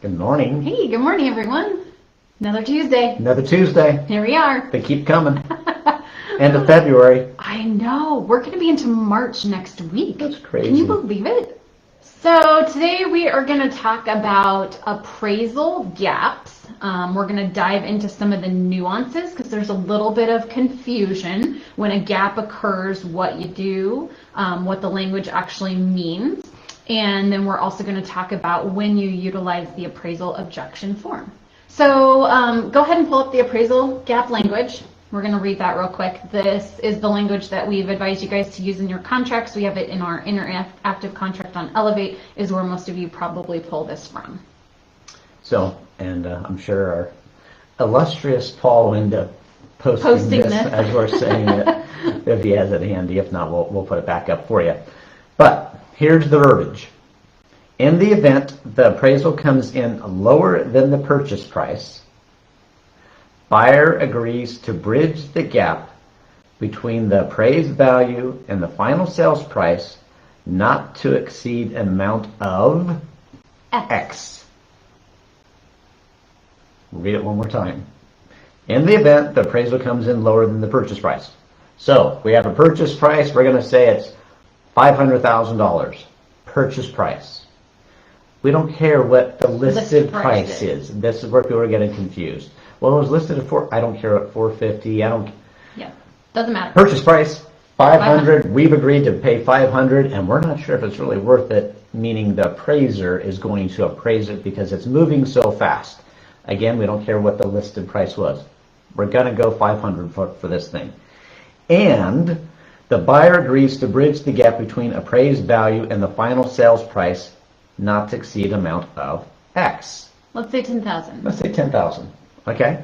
Good morning. Hey, good morning, everyone. Another Tuesday. Another Tuesday. Here we are. They keep coming. End of February. I know. We're going to be into March next week. That's crazy. Can you believe it? So today we are going to talk about appraisal gaps. We're going to dive into some of the nuances because there's a little bit of confusion when a gap occurs, what you do, what the language actually means. And then we're also going to talk about when you utilize the appraisal objection form. So go ahead and pull up the appraisal gap language. We're going to read that real quick. This is the language that we've advised you guys to use in your contracts. We have it in our interactive contract on Elevate, is where most of you probably pull this from. So, and I'm sure our illustrious Paul will end up posting this as we're saying it, if he has it handy. If not, we'll put it back up for you. But here's the verbiage. In the event the appraisal comes in lower than the purchase price, buyer agrees to bridge the gap between the appraised value and the final sales price not to exceed amount of X. Read it one more time. In the event the appraisal comes in lower than the purchase price. So we have a purchase price. We're going to say it's $500,000 purchase price. We don't care what the listed price is. This is where people are getting confused. Well, it was listed at I don't care at $450. Yeah, doesn't matter. Purchase price $500. We've agreed to pay $500, and we're not sure if it's really worth it. Meaning the appraiser is going to appraise it because it's moving so fast. Again, we don't care what the listed price was. We're going to go $500 for this thing, and the buyer agrees to bridge the gap between appraised value and the final sales price not to exceed amount of X. Let's say $10,000. Let's say $10,000. Okay.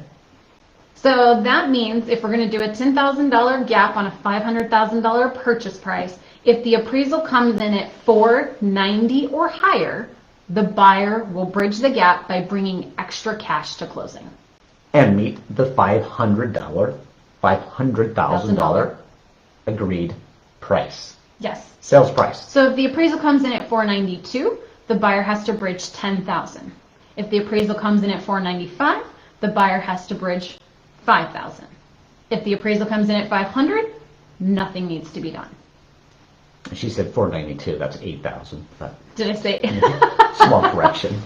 So that means if we're going to do a $10,000 gap on a $500,000 purchase price, if the appraisal comes in at $490 or higher, the buyer will bridge the gap by bringing extra cash to closing. And meet the $500,000 agreed price. Yes. Sales price. So if the appraisal comes in at $492, the buyer has to bridge $10,000. If the appraisal comes in at $495, the buyer has to bridge $5,000. If the appraisal comes in at $500, nothing needs to be done. She said $492. That's $8,000. Did I say? Small correction.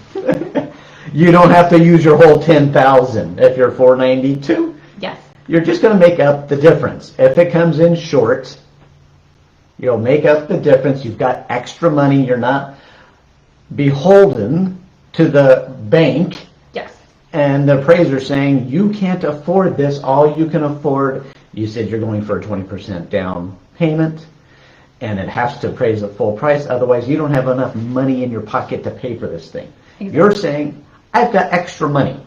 You don't have to use your whole $10,000 if you're $492. Yes. You're just going to make up the difference. If it comes in short, you'll make up the difference. You've got extra money. You're not beholden to the bank. Yes. And the appraiser saying, you can't afford this. All you can afford, you said you're going for a 20% down payment, and it has to appraise at full price. Otherwise, you don't have enough money in your pocket to pay for this thing. Exactly. You're saying, I've got extra money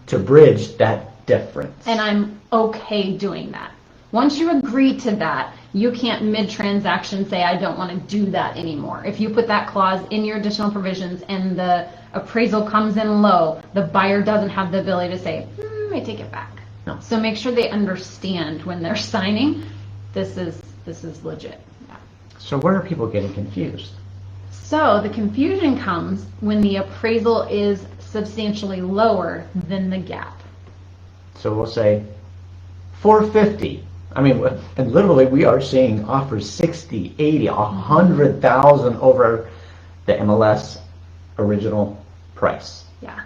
to bridge that difference. And I'm okay doing that. Once you agree to that, you can't mid-transaction say, I don't want to do that anymore. If you put that clause in your additional provisions and the appraisal comes in low, the buyer doesn't have the ability to say, I take it back. No. So make sure they understand when they're signing, this is legit. Yeah. So where are people getting confused? So the confusion comes when the appraisal is substantially lower than the gap. So we'll say $450. I mean, and literally we are seeing offers $60,000, $80,000, $100,000 over the MLS original price. Yeah.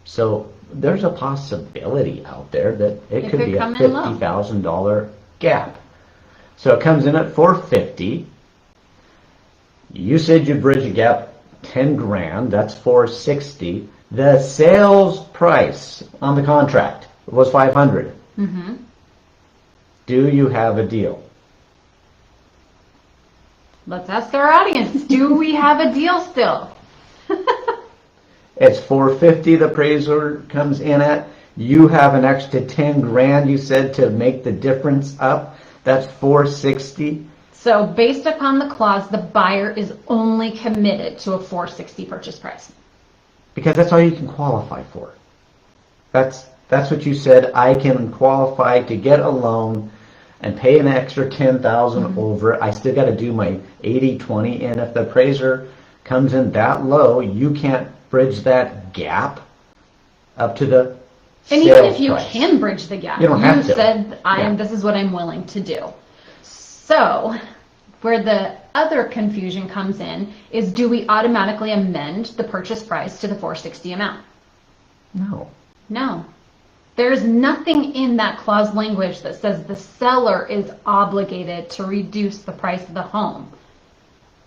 So there's a possibility out there that it could be a $50,000 gap. So it comes in at $450. You said you bridge a gap $10,000. That's $460. The sales price on the contract was $500. Mm-hmm. Do you have a deal? Let's ask our audience. Do we have a deal still? It's $450 the appraiser comes in at. You have an extra $10,000 you said to make the difference up. That's $460. So based upon the clause, the buyer is only committed to a $460 purchase price. Because that's all you can qualify for. That's what you said. I can qualify to get a loan and pay an extra $10,000 over. I still got to do my 80-20, and if the appraiser comes in that low, you can't bridge that gap up to the And sales even if you price. can bridge the gap, You don't have to. said, Yeah. this is what I'm willing to do. So where the other confusion comes in is, do we automatically amend the purchase price to the 460 amount? No. No. There's nothing in that clause language that says the seller is obligated to reduce the price of the home.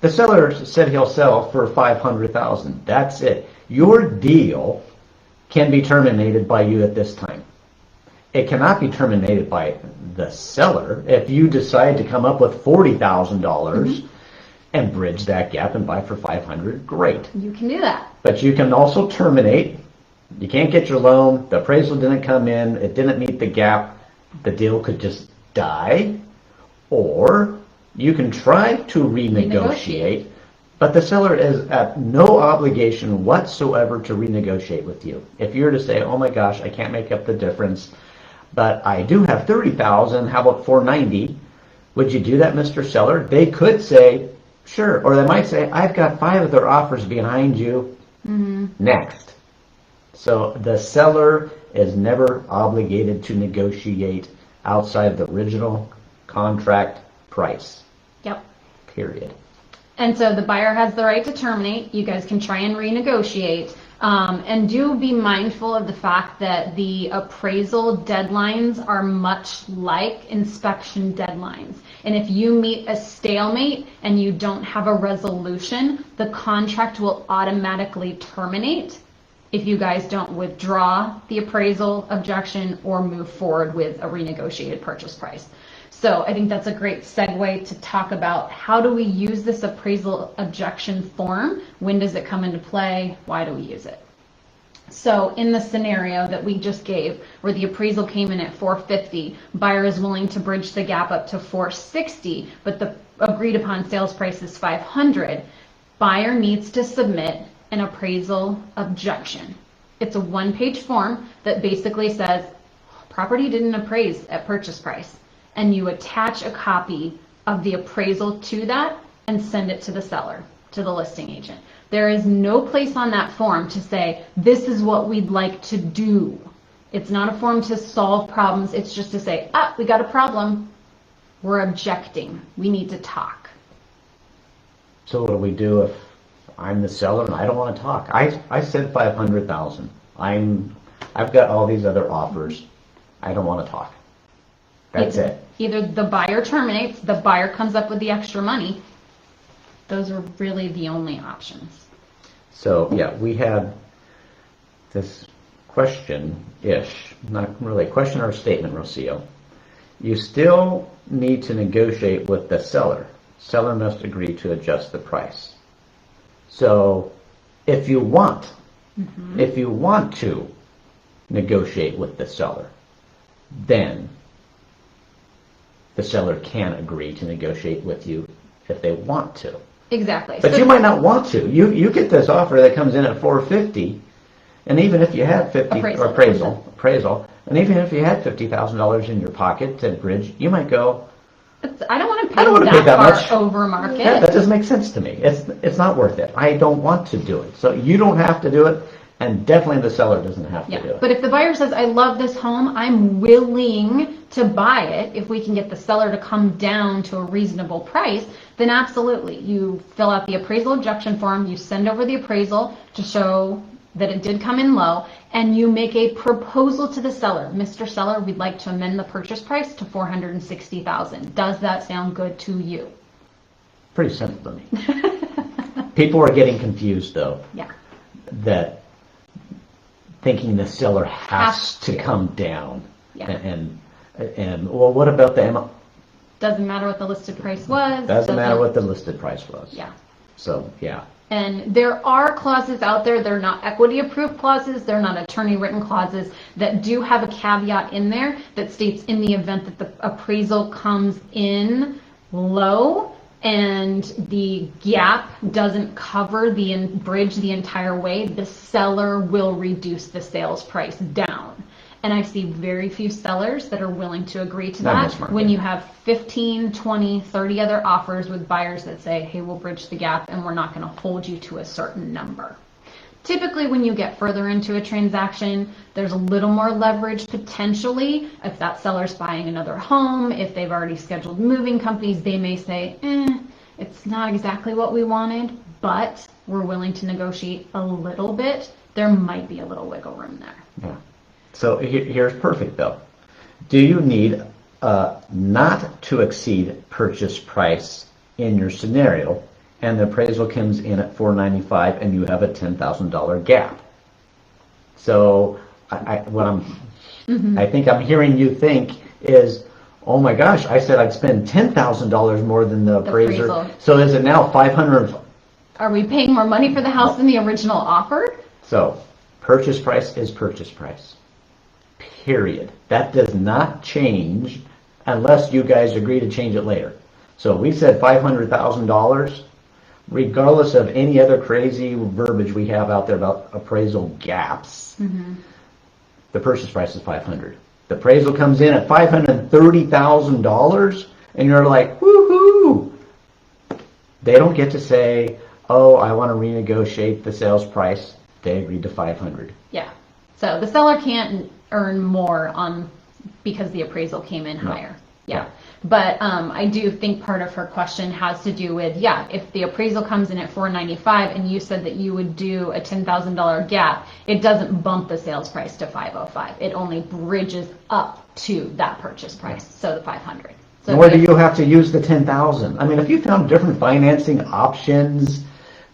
The seller said he'll sell for $500,000. That's it. Your deal can be terminated by you at this time. It cannot be terminated by the seller. If you decide to come up with $40,000 and bridge that gap and buy for $500,000, great. You can do that. But you can also terminate. You can't get your loan. The appraisal didn't come in. It didn't meet the gap. The deal could just die. Or you can try to renegotiate, but the seller is at no obligation whatsoever to renegotiate with you. If you're to say, oh my gosh, I can't make up the difference, but I do have $30,000, how about $490,000? Would you do that, Mr. Seller? They could say, sure. Or they might say, I've got 5 other offers behind you. Next. So the seller is never obligated to negotiate outside the original contract price. Yep. Period. And so the buyer has the right to terminate. You guys can try and renegotiate. And do be mindful of the fact that the appraisal deadlines are much like inspection deadlines. And if you meet a stalemate and you don't have a resolution, the contract will automatically terminate if you guys don't withdraw the appraisal objection or move forward with a renegotiated purchase price. So I think that's a great segue to talk about, how do we use this appraisal objection form? When does it come into play? Why do we use it? So in the scenario that we just gave, where the appraisal came in at 450, buyer is willing to bridge the gap up to 460, but the agreed upon sales price is 500, buyer needs to submit an appraisal objection. It's a one-page form that basically says, property didn't appraise at purchase price. And you attach a copy of the appraisal to that and send it to the seller, to the listing agent. There is no place on that form to say, this is what we'd like to do. It's not a form to solve problems. It's just to say, we got a problem. We're objecting. We need to talk. So what do we do if I'm the seller and I don't want to talk? I said $500,000. I've got all these other offers. I don't want to talk. That's it. Either the buyer terminates, the buyer comes up with the extra money. Those are really the only options. So yeah, we had this question-ish, not really a question or a statement, Rocio. You still need to negotiate with the seller. Seller must agree to adjust the price. So if you want to negotiate with the seller, then the seller can agree to negotiate with you if they want to. Exactly. But you might not want to. You get this offer that comes in at $450, and even if you had appraisal, and even if you had $50,000 in your pocket to bridge, you might go, I don't want to pay that much over market. Yeah, that doesn't make sense to me. It's not worth it. I don't want to do it. So you don't have to do it, and definitely the seller doesn't have to do it. But if the buyer says, I love this home, I'm willing to buy it, if we can get the seller to come down to a reasonable price, then absolutely. You fill out the appraisal objection form, you send over the appraisal to show that it did come in low, and you make a proposal to the seller. Mr. Seller, we'd like to amend the purchase price to $460,000. Does that sound good to you? Pretty simple to me. People are getting confused, though. Yeah. That thinking the seller has to come down. Yeah. And well, what about the Doesn't matter what the listed price was. Doesn't matter what the listed price was. Yeah. So, yeah. And there are clauses out there, they're not equity approved clauses, they're not attorney written clauses, that do have a caveat in there that states, in the event that the appraisal comes in low and the gap doesn't cover the bridge the entire way, the seller will reduce the sales price down. And I see very few sellers that are willing to agree to that when you have 15, 20, 30 other offers with buyers that say, hey, we'll bridge the gap and we're not going to hold you to a certain number. Typically, when you get further into a transaction, there's a little more leverage potentially. If that seller's buying another home, if they've already scheduled moving companies, they may say, it's not exactly what we wanted, but we're willing to negotiate a little bit. There might be a little wiggle room there. Yeah. So here's perfect though. Do you need not to exceed purchase price in your scenario, and the appraisal comes in at $495 and you have a $10,000 gap? So I think I'm hearing you think is, oh my gosh, I said I'd spend $10,000 more than the appraiser. So is it now $500? Are we paying more money for the house than the original offer? So purchase price is purchase price. Period. That does not change unless you guys agree to change it later. So we said $500,000, regardless of any other crazy verbiage we have out there about appraisal gaps. The purchase price is $500. The appraisal comes in at $530,000, and you're like, woohoo! They don't get to say, oh, I want to renegotiate the sales price. They agreed to $500. Yeah. So the seller can't earn more because the appraisal came in higher. Yeah. But I do think part of her question has to do with, if the appraisal comes in at $495 and you said that you would do a $10,000 gap, it doesn't bump the sales price to $505. It only bridges up to that purchase price, so the $500. So where do you have to use the $10,000? I mean, if you found different financing options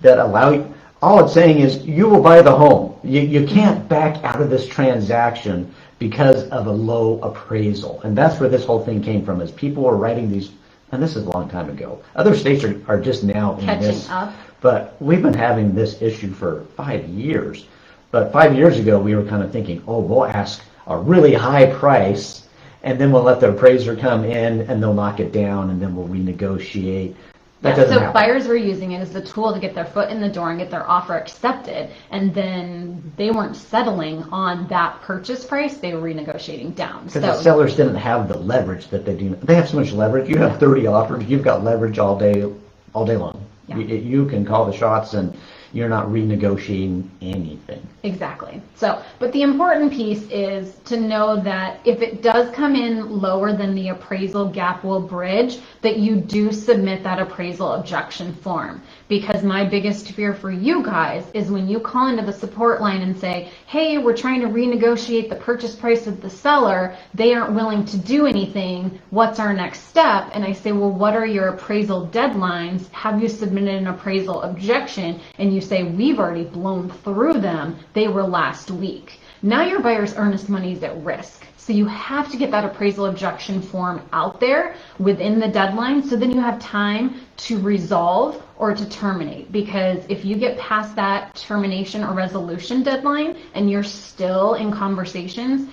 that allow you, all it's saying is you will buy the home. You can't back out of this transaction because of a low appraisal. And that's where this whole thing came from, is people were writing these, and this is a long time ago. Other states are just now in this. Catching up. But we've been having this issue for 5 years. But 5 years ago, we were kind of thinking, oh, we'll ask a really high price, and then we'll let the appraiser come in, and they'll knock it down, and then we'll renegotiate. That doesn't happen. Buyers were using it as a tool to get their foot in the door and get their offer accepted, and then they weren't settling on that purchase price. They were renegotiating down. Because the sellers didn't have the leverage that they do. They have so much leverage. You have 30 offers. You've got leverage all day long. Yeah. You can call the shots, and you're not renegotiating anything. Exactly. So, but the important piece is to know that if it does come in lower than the appraisal gap will bridge, that you do submit that appraisal objection form. Because my biggest fear for you guys is when you call into the support line and say, hey, we're trying to renegotiate the purchase price with the seller, they aren't willing to do anything, what's our next step? And I say, well, what are your appraisal deadlines? Have you submitted an appraisal objection? And you say, we've already blown through them. They were last week. Now your buyer's earnest money is at risk. So you have to get that appraisal objection form out there within the deadline, so then you have time to resolve or to terminate. Because if you get past that termination or resolution deadline and you're still in conversations,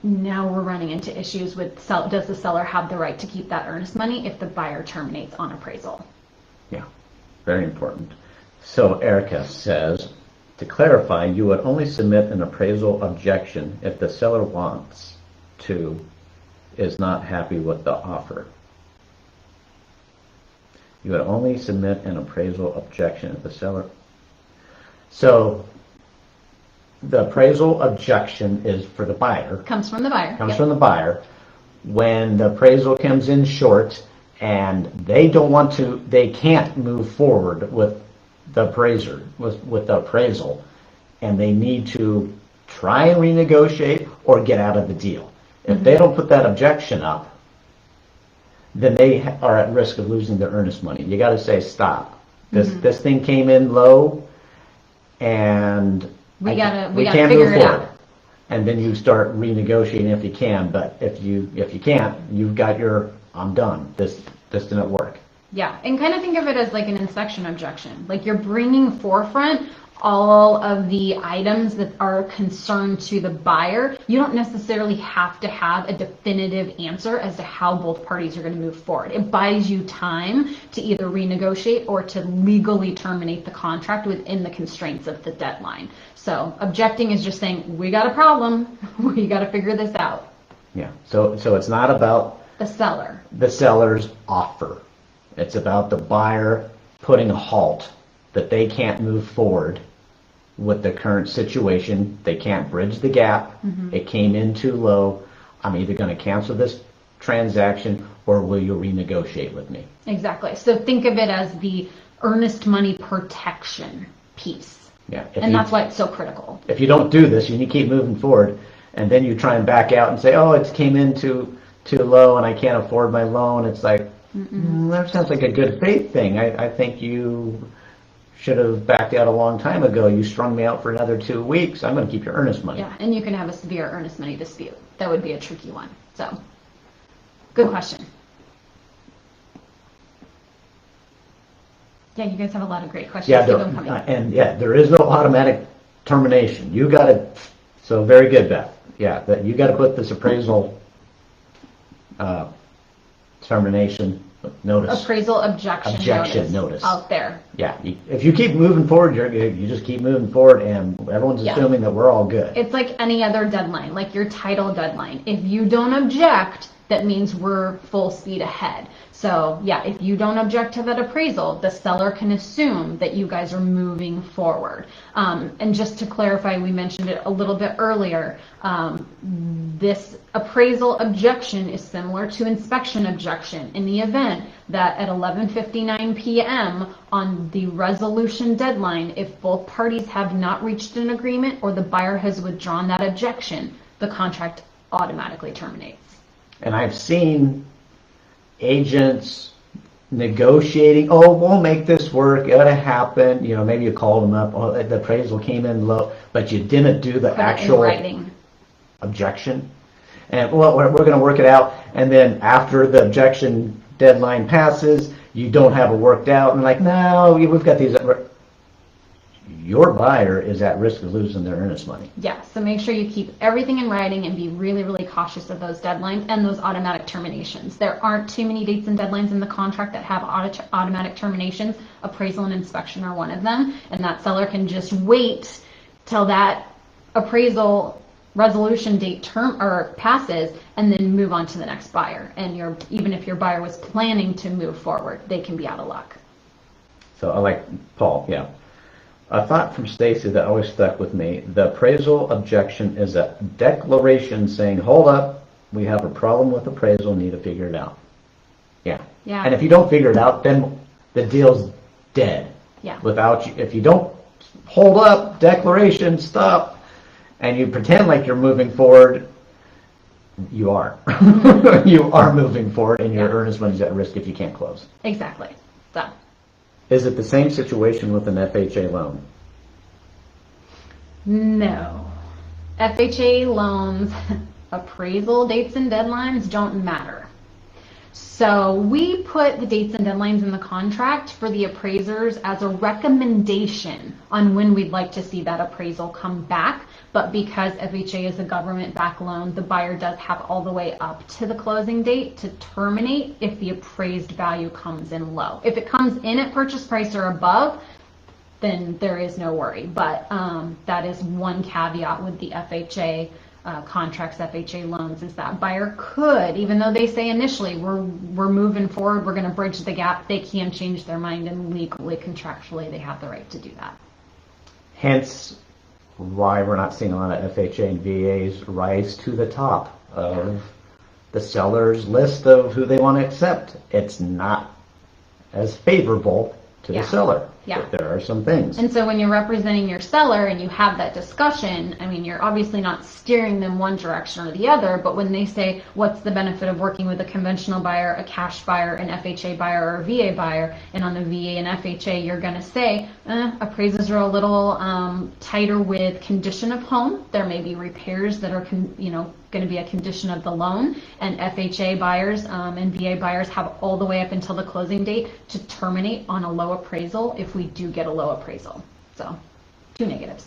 now we're running into issues with does the seller have the right to keep that earnest money if the buyer terminates on appraisal? Yeah, very important. So Erica says, to clarify, you would only submit an appraisal objection if the seller wants to, is not happy with the offer. You would only submit an appraisal objection if the seller... So the appraisal objection is for the buyer. Comes from the buyer. Comes from the buyer. When the appraisal comes in short and they don't want to, they can't move forward with the appraiser, with the appraisal, and they need to try and renegotiate or get out of the deal. If they don't put that objection up, then they are at risk of losing their earnest money. You got to say, stop. This thing came in low, and we can't figure it out. And then you start renegotiating if you can. But if you can't, you've got your, I'm done. This didn't work. Yeah, and kind of think of it as like an inspection objection. Like you're bringing forefront all of the items that are concerned to the buyer. You don't necessarily have to have a definitive answer as to how both parties are going to move forward. It buys you time to either renegotiate or to legally terminate the contract within the constraints of the deadline. So objecting is just saying, we got a problem. We got to figure this out. Yeah, so it's not about the seller. The seller's offer. It's about the buyer putting a halt that they can't move forward with the current situation. They can't bridge the gap. It came in too low. I'm either going to cancel this transaction or will you renegotiate with me? Exactly. So think of it as the earnest money protection piece. Yeah. And that's why it's so critical. If you don't do this and you keep moving forward and then you try and back out and say, oh, it came in too low and I can't afford my loan, it's like, that sounds like a good faith thing. I think you should have backed out a long time ago. You strung me out for another 2 weeks. I'm going to keep your earnest money. Yeah, and you can have a severe earnest money dispute. That would be a tricky one. So, good question. Yeah, you guys have a lot of great questions. Yeah, Keep them coming. there is no automatic termination. You got to, so very good, Beth. Yeah, that you got to put this appraisal termination notice. Appraisal objection notice out there. Yeah, if you keep moving forward, you just keep moving forward, and everyone's assuming that we're all good. It's like any other deadline, like your title deadline. If you don't object, that means we're full speed ahead. So yeah, if you don't object to that appraisal, the seller can assume that you guys are moving forward. And just to clarify, we mentioned it a little bit earlier, this appraisal objection is similar to inspection objection in the event that at 11:59 p.m. on the resolution deadline, if both parties have not reached an agreement or the buyer has withdrawn that objection, the contract automatically terminates. And I've seen agents negotiating, oh, we'll make this work, it ought to happen. You know, maybe you called them up, oh, the appraisal came in low, but you didn't do the actual objection. And well, we're going to work it out. And then after the objection deadline passes, you don't have it worked out. And like, no, we've got these. Your buyer is at risk of losing their earnest money. Yeah, so make sure you keep everything in writing and be really, really cautious of those deadlines and those automatic terminations. There aren't too many dates and deadlines in the contract that have automatic terminations. Appraisal and inspection are one of them, and that seller can just wait till that appraisal resolution date passes and then move on to the next buyer. And even if your buyer was planning to move forward, they can be out of luck. So I like Paul, yeah. A thought from Stacy that always stuck with me: the appraisal objection is a declaration saying, hold up, we have a problem with appraisal, need to figure it out. Yeah. Yeah. And if you don't figure it out, then the deal's dead. Yeah. If you don't hold up, declaration, stop, and you pretend like you're moving forward, you are. You are moving forward, and your earnest money's at risk if you can't close. Exactly. So. Is it the same situation with an FHA loan? No. FHA loans, appraisal dates and deadlines don't matter. So we put the dates and deadlines in the contract for the appraisers as a recommendation on when we'd like to see that appraisal come back. But because FHA is a government-backed loan, the buyer does have all the way up to the closing date to terminate if the appraised value comes in low. If it comes in at purchase price or above, then there is no worry. But that is one caveat with the FHA contracts, FHA loans, is that buyer could, even though they say initially we're moving forward, we're going to bridge the gap, they can change their mind, and legally, contractually, they have the right to do that. Hence why we're not seeing a lot of FHA and VAs rise to the top of the seller's list of who they want to accept. It's not as favorable to the seller. Yeah. But there are some things. And so when you're representing your seller and you have that discussion, I mean, you're obviously not steering them one direction or the other, but when they say, what's the benefit of working with a conventional buyer, a cash buyer, an FHA buyer, or a VA buyer, and on the VA and FHA, you're going to say, appraisals are a little tighter with condition of home. There may be repairs that are, going to be a condition of the loan, and FHA buyers and VA buyers have all the way up until the closing date to terminate on a low appraisal if we do get a low appraisal. So, two negatives.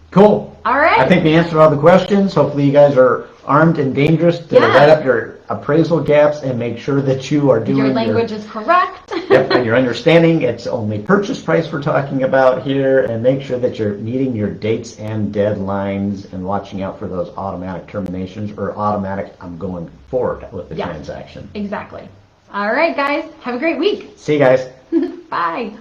Cool. All right. I think we answered all the questions. Hopefully you guys are armed and dangerous to write up your appraisal gaps and make sure that you are doing your language is correct. Yep, and you're understanding it's only purchase price we're talking about here, and make sure that you're meeting your dates and deadlines and watching out for those automatic terminations or automatic I'm going forward with the transaction. Exactly. All right, guys. Have a great week. See you guys. Bye.